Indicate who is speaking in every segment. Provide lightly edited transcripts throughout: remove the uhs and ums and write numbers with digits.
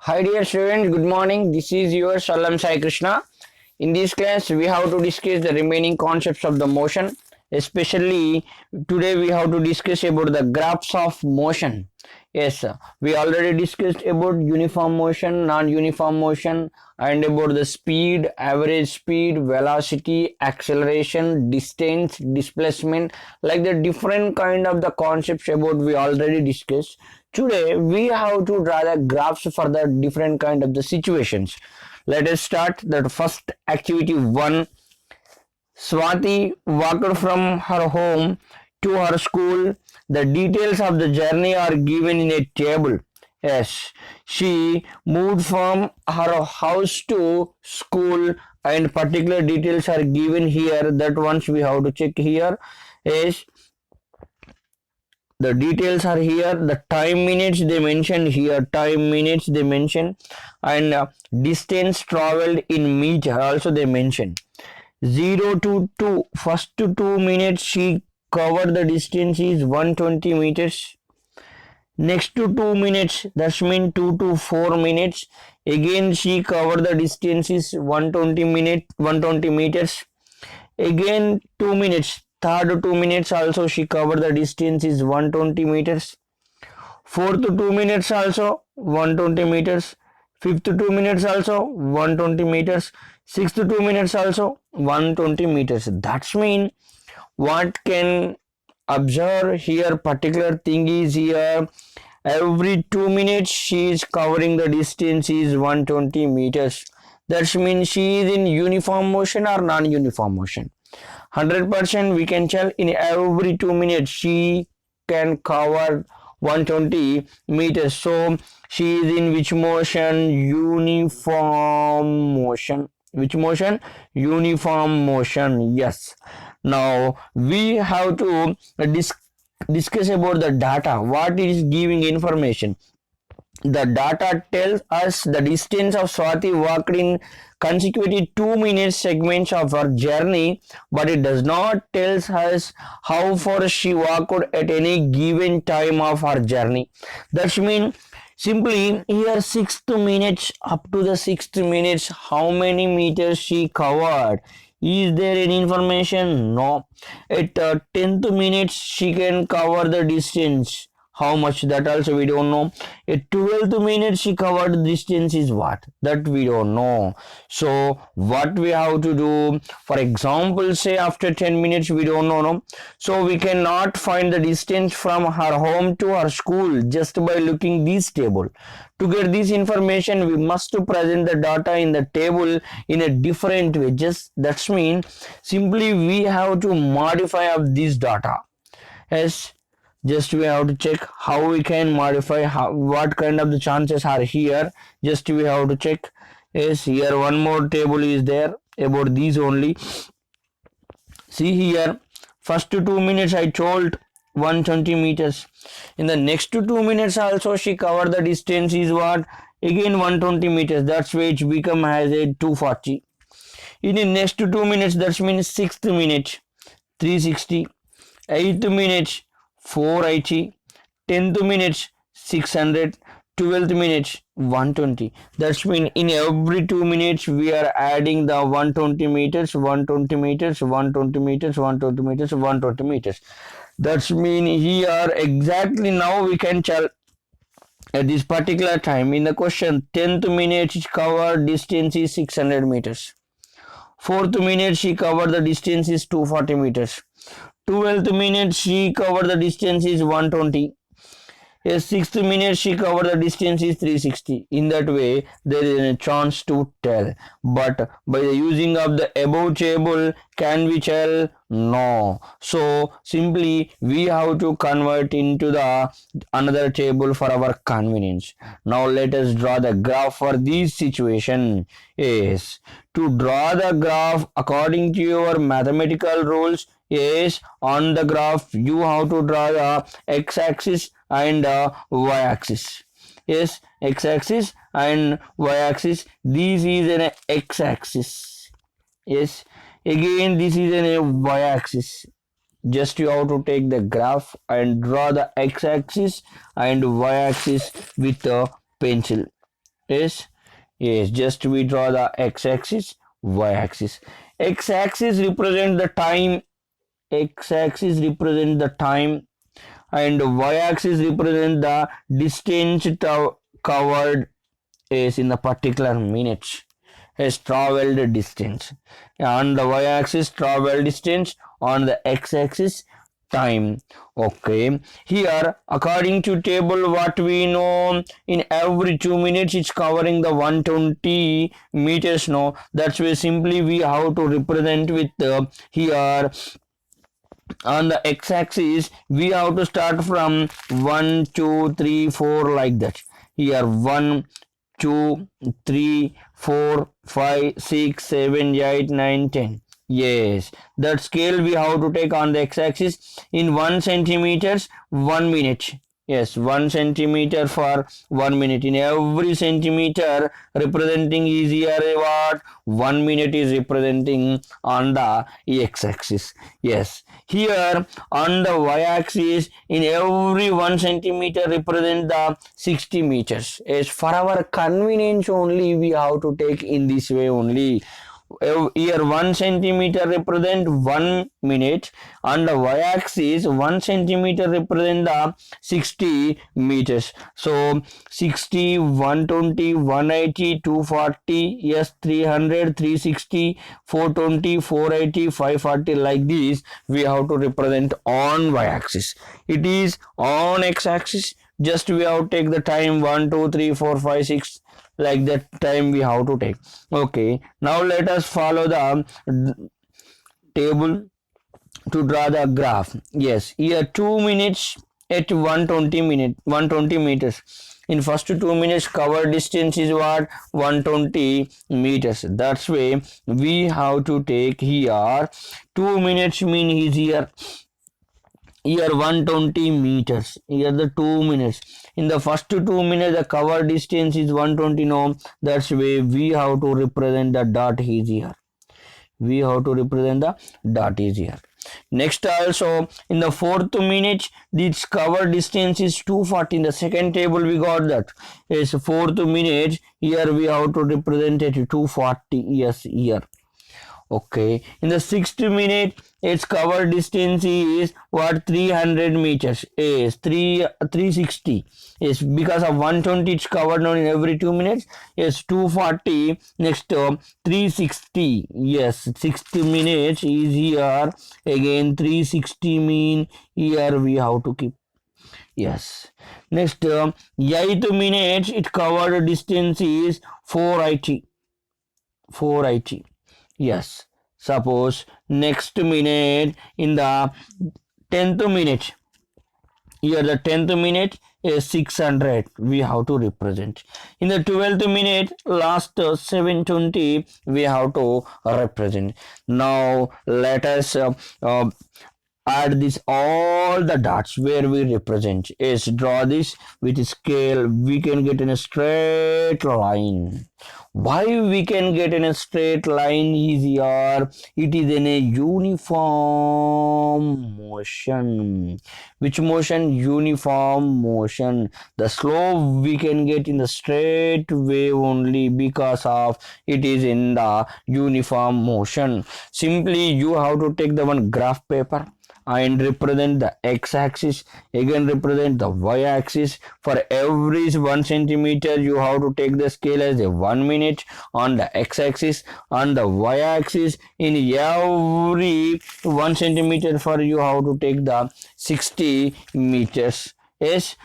Speaker 1: Hi dear students, good morning. This is your Salam Sai Krishna. In this class, we have to discuss the remaining concepts of the motion. Especially today, we have to discuss about the graphs of motion. Yes, we already discussed about uniform motion, non-uniform motion, and about the speed, average speed, velocity, acceleration, distance, displacement, like the different kind of the concepts about we already discussed. Today we have to draw the graphs for the different kind of the situations. Let us start the first activity 1. Swati walked from her home to her school. The details of the journey are given in a table. Yes, she moved from her house to school and particular details are given here. That once we have to check here. Yes, the details are here. The time minutes they mentioned here. Time minutes they mention, and distance traveled in meter also they mention. 0 to 2, first to 2 minutes she covered the distance is 120 meters. Next to 2 minutes, that means 2 to 4 minutes, again she covered the distance is 120 meters. Again 2 minutes, third 2 minutes also she covered the distance is 120 meters. Fourth 2 minutes also 120 meters. Fifth 2 minutes also 120 meters. Sixth 2 minutes also 120 meters. That's mean what can observe here particular thing is here every 2 minutes she is covering the distance is 120 meters. That means she is in uniform motion or non-uniform motion. 100% we can tell in every 2 minutes she can cover 120 meters. So she is in which motion? Uniform motion. Which motion? Uniform motion. Yes. Now we have to discuss about the data. What is giving information? The data tells us the distance of Swati walked in consecutive 2 minute segments of her journey, but it does not tell us how far she walked at any given time of her journey. That means simply here 6th minutes up to the 6th minutes how many meters she covered. Is there any information? No. At 10th minutes she can cover the distance. How much? That also we don't know. At 12th minute she covered distance is what? That we don't know. So what we have to do? For example, say after 10 minutes we don't know. No? So we cannot find the distance from her home to her school just by looking this table. To get this information, we must present the data in the table in a different way. Just that's mean simply we have to modify of this data. Yes, just we have to check how we can modify what kind of the chances are here. Just we have to check. Yes, here one more table is there about these only. See here, first 2 minutes I told 120 meters. In the next 2 minutes also she covered the distance is what? Again 120 meters. That's why it become as a 240. In the next 2 minutes, that means 6th minute 360. 8th minute 480. 10th minute 600. 12th minute 120. That's mean in every 2 minutes we are adding the 120 meters, 120 meters, 120 meters, 120 meters, 120 meters. That's mean here exactly now we can tell at this particular time in the question 10th minute covered distance is 600 meters. 4th minute she covered the distance is 240 meters. 12th minute she covered the distance is 120. A 6th minute she covered the distance is 360. In that way there is a chance to tell. But by the using of the above table can we tell? No. So simply we have to convert into the another table for our convenience. Now let us draw the graph for this situation. Yes. To draw the graph according to your mathematical rules, yes, on the graph you have to draw the x-axis and y-axis. Yes, x-axis and y-axis. This is an x-axis. Yes, again this is an y-axis. Just you have to take the graph and draw the x-axis and y-axis with a pencil. Yes, just we draw the x-axis, y-axis. X-axis represent the time, x-axis represent the time, and y-axis represent the distance covered is in the particular minutes, has traveled distance. On the y-axis travel distance, on the x-axis time. Okay, here according to table what we know, in every 2 minutes it's covering the 120 meters. No, that's why simply we have to represent with here on the x-axis we have to start from 1 2 3 4 like that. Here 1 2 3 4 5 6 7 8 9 10. Yes, that scale we have to take on the x-axis in 1 centimeters 1 minute. Yes, 1 centimeter for 1 minute. In every centimeter representing is here what 1 minute is representing on the x-axis. Yes, here on the y-axis in every 1 centimeter represent the 60 meters. As for our convenience only we have to take in this way only. Here 1 centimeter represent 1 minute, on the y-axis 1 centimeter represent the 60 meters. So 60, 120, 180, 240, yes 300, 360, 420, 480, 540 like this we have to represent on y-axis. It is on x-axis just we have to take the time 1 2 3 4 5 6 like that time we have to take. Okay, now let us follow the table to draw the graph. Yes, here 2 minutes at 120 meters. In first 2 minutes cover distance is what 120 meters. That's way we have to take here 2 minutes mean is here 120 meters. Here the 2 minutes. In the first 2 minutes the cover distance is 120. No, that's way we have to represent the dot is here. We have to represent the dot is here. Next also in the fourth minute this cover distance is 240. In the second table we got that is fourth minute. Here we have to represent it 240. Yes, here. Okay, in the sixth minute its cover distance is what 300 meters is 360 is because of 120 it's covered now in every 2 minutes is 240. Next 360. Yes, 60 minutes is here again 360 mean here we have to keep. Yes, next 8 minutes it covered distance is 480. Yes, suppose next minute in the 10th minute, here the 10th minute is 600 we have to represent. In the 12th minute last 720 we have to represent. Now let us add this all the dots where we represent is draw this with scale. We can get in a straight line. Why we can get in a straight line is here it is in a uniform motion. Which motion? Uniform motion. The slope we can get in the straight way only because of it is in the uniform motion. Simply you have to take the one graph paper and represent the x-axis, again represent the y-axis. For every 1 centimeter you have to take the scale as a 1 minute on the x-axis. On the y-axis in every 1 centimeter for you have to take the 60 meters. Yes,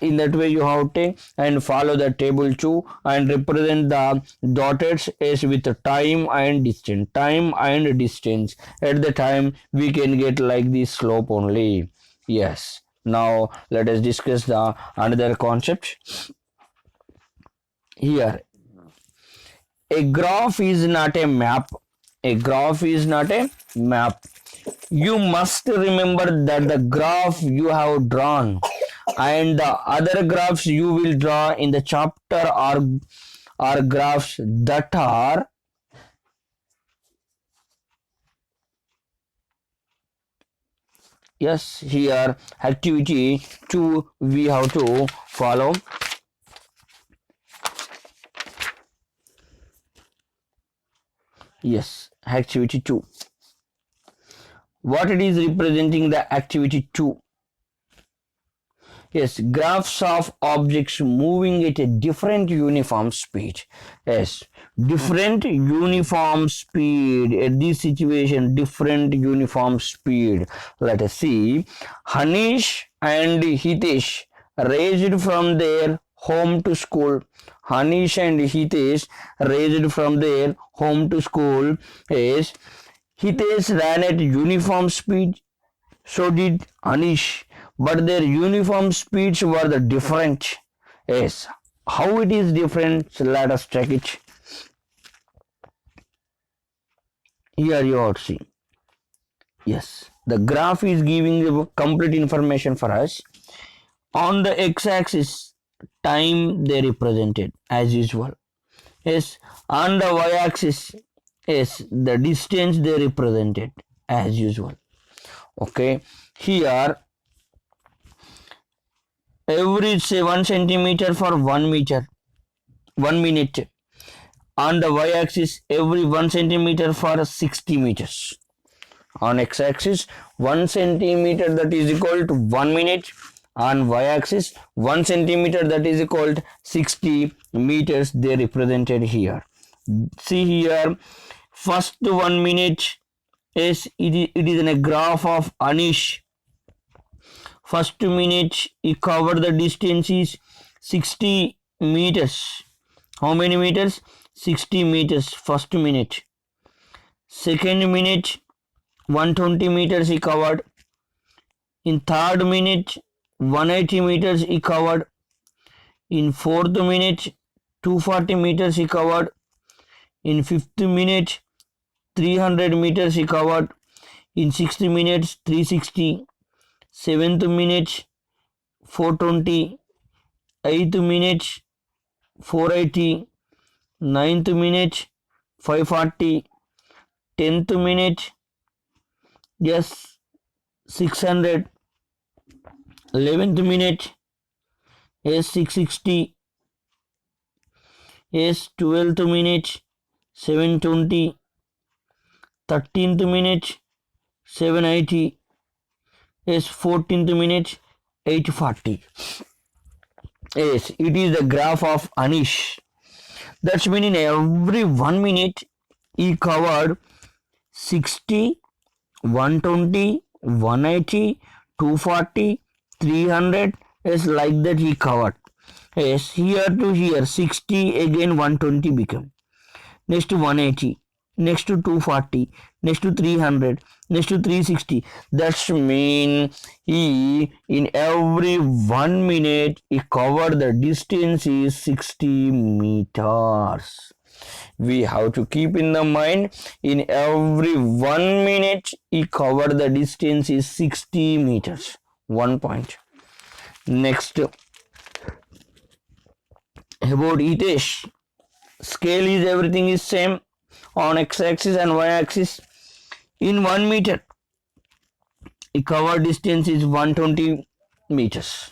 Speaker 1: in that way you have to take and follow the table 2 and represent the dotted as with the time and distance. Time and distance. At the time we can get like this slope only. Yes. Now let us discuss the another concept. Here, a graph is not a map. A graph is not a map. You must remember that the graph you have drawn and the other graphs you will draw in the chapter are graphs that are yes here activity 2 we have to follow. Yes, activity 2. What it is representing the activity 2? Yes, graphs of objects moving at a different uniform speed. Yes, different uniform speed. At this situation, different uniform speed. Let us see. Hanish and Hitesh raised from their home to school. Hanish and Hitesh raised from their home to school. Yes, Hitesh ran at uniform speed, so did Anish, but their uniform speeds were the different. Yes, how it is different? So let us check it. Here you are seeing. Yes, the graph is giving the complete information for us. On the x-axis, time they represented as usual. Yes, on the y-axis, yes, the distance they represented as usual. Okay, here every say 1 centimeter for 1 meter, 1 minute. On the y-axis, every 1 centimeter for 60 meters. On x-axis, 1 centimeter that is equal to 1 minute. On y-axis, 1 centimeter that is equal to 60 meters they represented here. See here, first 1 minute is it is in a graph of Anish. First minute he covered the distance is 60 meters. How many meters? 60 meters first minute. Second minute 120 meters he covered. In third minute 180 meters he covered. In fourth minute 240 meters he covered. In fifth minute 300 meters he covered. In sixth minute 360. Seventh minute 420. Eighth minute 480. Ninth minute 540. 10th minute, yes, 600. 11th minute, yes, 660. Yes, 12th minute 720. 13th minute 780. Yes, 14th minute 840. Yes, it is the graph of Anish. That's meaning every 1 minute he covered 60, 120, 180, 240, 300. Yes, like that he covered. Yes, here to here 60, again 120 become. Next to 180, next to 240, next to 300, next to 360. That's mean he in every 1 minute he covered the distance is 60 meters. We have to keep in the mind in every 1 minute he covered the distance is 60 meters. 1 point. Next, about Hitesh, scale is everything is same on x-axis and y-axis. In 1 meter he covered distance is 120 meters.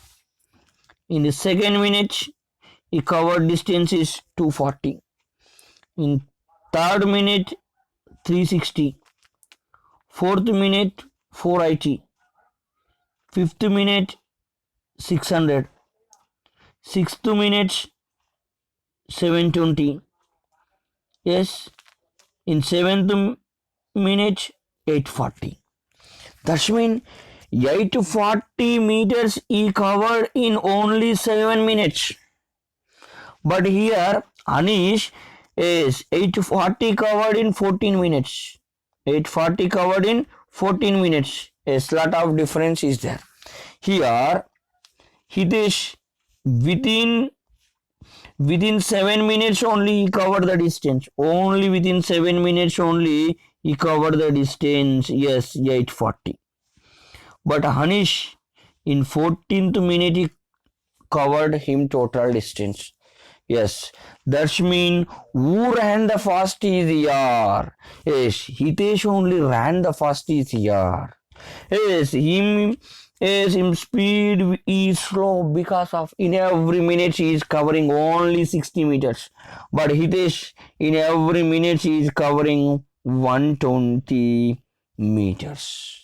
Speaker 1: In the second minute he covered distance is 240. In third minute 360. Fourth minute 480. Fifth minute 600. Sixth minute 720. Yes, in seventh minute 840. That means 840 meters he covered in only 7 minutes. But here Anish is 840 covered in 14 minutes. 840 covered in 14 minutes. A lot of difference is there. Here Hitesh within 7 minutes only he covered the distance. Only within 7 minutes only he covered the distance. Yes, 840. But Hanish in 14th minute he covered him total distance. Yes, that mean who ran the fast is here. Yes, Hitesh only ran the fast is here. Yes, him Yes, in speed is slow because of in every minute he is covering only 60 meters. But Hitesh in every minute he is covering 120 meters.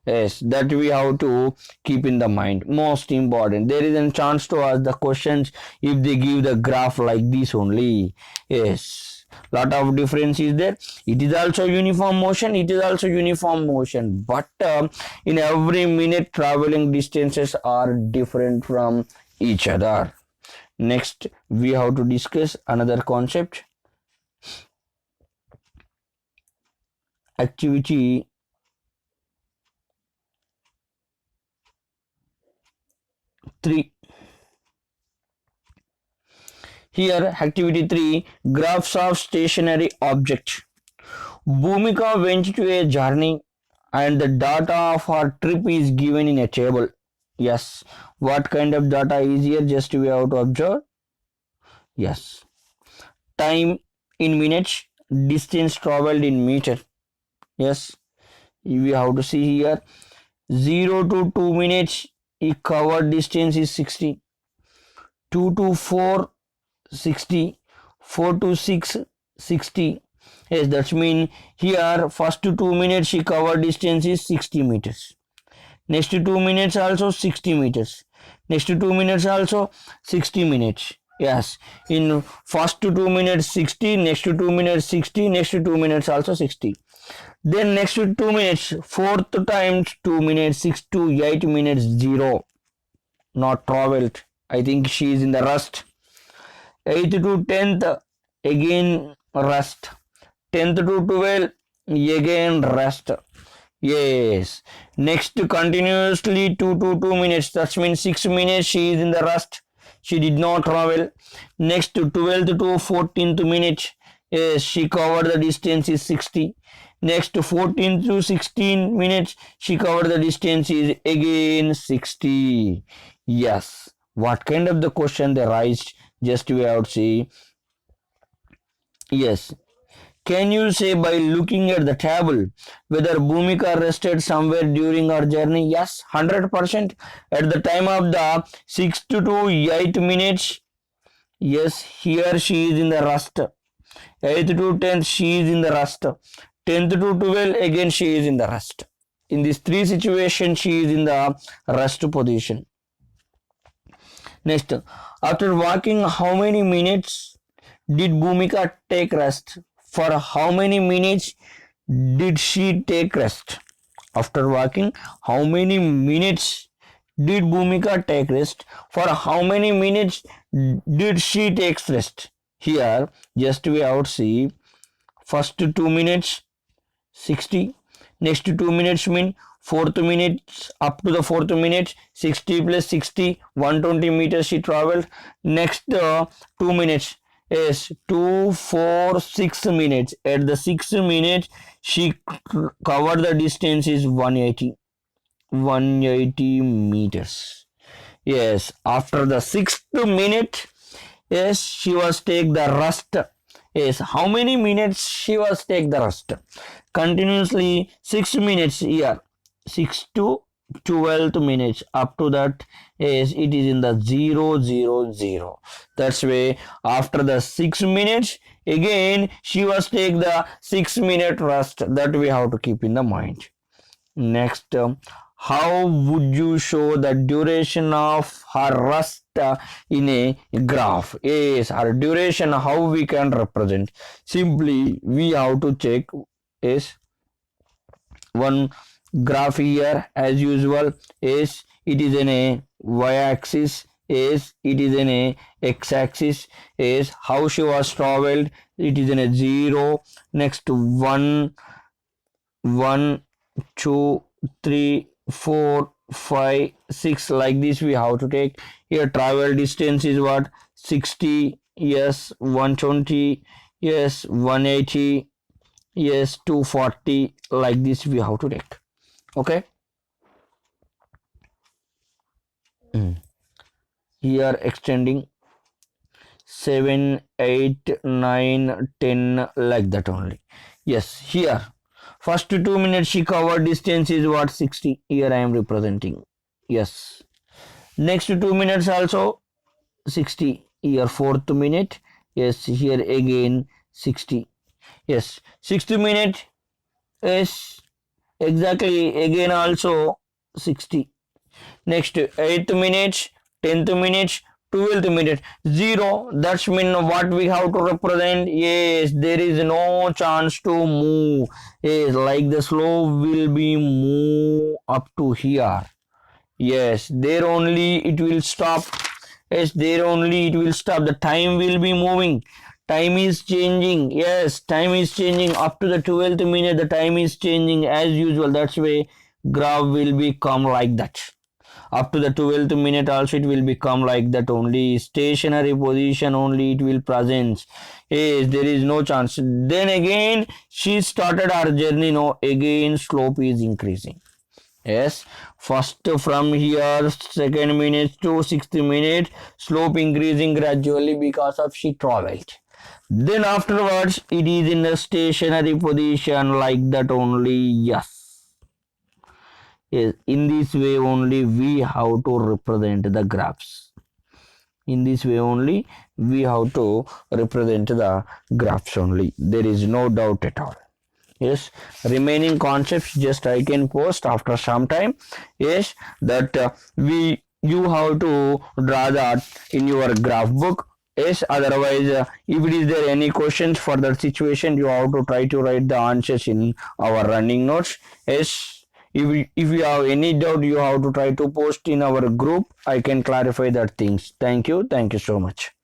Speaker 1: Yes, that we have to keep in the mind. Most important. There is a chance to ask the questions if they give the graph like this only. Yes, lot of difference is there. It is also uniform motion. It is also uniform motion. But in every minute traveling distances are different from each other. Next, we have to discuss another concept. Activity 3. Here, activity 3, graphs of stationary object. Bhumika went to a journey and the data of her trip is given in a table. Yes. What kind of data is here? Just we have to observe. Yes. Time in minutes, distance traveled in meter. Yes. We have to see here. 0 to 2 minutes, covered distance is 60. 2 to 4 60, 4 to 6 60. Yes, that's mean here first to 2 minutes she covered distance is 60 meters. Next to 2 minutes also 60 meters. Next to 2 minutes also 60 minutes. Yes, in first to 2 minutes 60, next to 2 minutes 60, next to 2 minutes also 60. Then next to 2 minutes, fourth times 2 minutes, 6 to 8 minutes 0. Not traveled. I think she is in the rust. 8th to 10th again rest. 10th to 12th again rest. Yes. Next continuously 2 to 2 minutes. That means 6 minutes she is in the rest. She did not travel. Next 12th to 14th minute. Yes, she covered the distance is 60. Next 14 to 16 minutes she covered the distance is again 60. Yes. What kind of the question they raised? Just we have to see. Yes. Can you say by looking at the table whether Bhumika rested somewhere during her journey? Yes, 100%. At the time of the 6 to 8 minutes, yes, here she is in the rest. 8th to 10th, she is in the rest. 10th to 12th, again she is in the rest. In these three situations, she is in the rest position. Next, after walking, how many minutes did Bhumika take rest? For how many minutes did she take rest? After walking, how many minutes did Bhumika take rest? For how many minutes did she take rest? Here, just we out see first 2 minutes 60, next 2 minutes mean fourth minutes up to the fourth minute 60 plus 60 120 meters she traveled. Next 2 minutes is 2 4 6 minutes. At the 6 minutes she covered the distance is 180 meters. Yes, after the 6th minute, yes, she was take the rest. Yes, how many minutes she was take the rest? Continuously 6 minutes here, 6 to 12th minutes. Up to that, yes, it is in the 000. That's why after the 6 minutes, again she was take the 6-minute rest. That we have to keep in the mind. Next, how would you show the duration of her rest in a graph? Yes, her duration, how we can represent? Simply, we have to check is one graph here as usual. Is it is in a y-axis. Is it is in a x-axis. Is how she was traveled. It is in a 0. Next, 1, 1, 2, 3, 4, 5, 6, like this we have to take. Here travel distance is what? 60, yes, 120, yes, 180, yes, 240, like this we have to take. Okay. Here extending 7, 8, 9, 10, like that only. Yes, here first 2 minutes she covered distance is what? 60. Here I am representing. Yes. Next 2 minutes also 60. Here fourth minute. Yes. Here again 60. Yes. 60 minute is exactly again also 60. Next 8th minute, 10th minute, 12th minute, 0. That's mean what we have to represent. Yes, there is no chance to move. Yes, like the slope will be move up to here. Yes, there only it will stop. Yes, there only it will stop. The time will be moving. Time is changing. Yes, time is changing up to the 12th minute. The time is changing as usual. That's why graph will become like that. Up to the 12th minute also it will become like that only. Stationary position only it will present. Yes, there is no chance. Then again she started her journey. No, again slope is increasing. Yes, first from here, second minute to 60 minute, slope increasing gradually because of she traveled. Then afterwards, it is in a stationary position like that only. Yes, yes. In this way only we have to represent the graphs. In this way only we have to represent the graphs only. There is no doubt at all. Yes, remaining concepts just I can post after some time. Yes, that we you have to draw that in your graph book. Yes, otherwise if it is there any questions for that situation you have to try to write the answers in our running notes. Yes, if you have any doubt you have to try to post in our group. I can clarify that things. Thank you so much.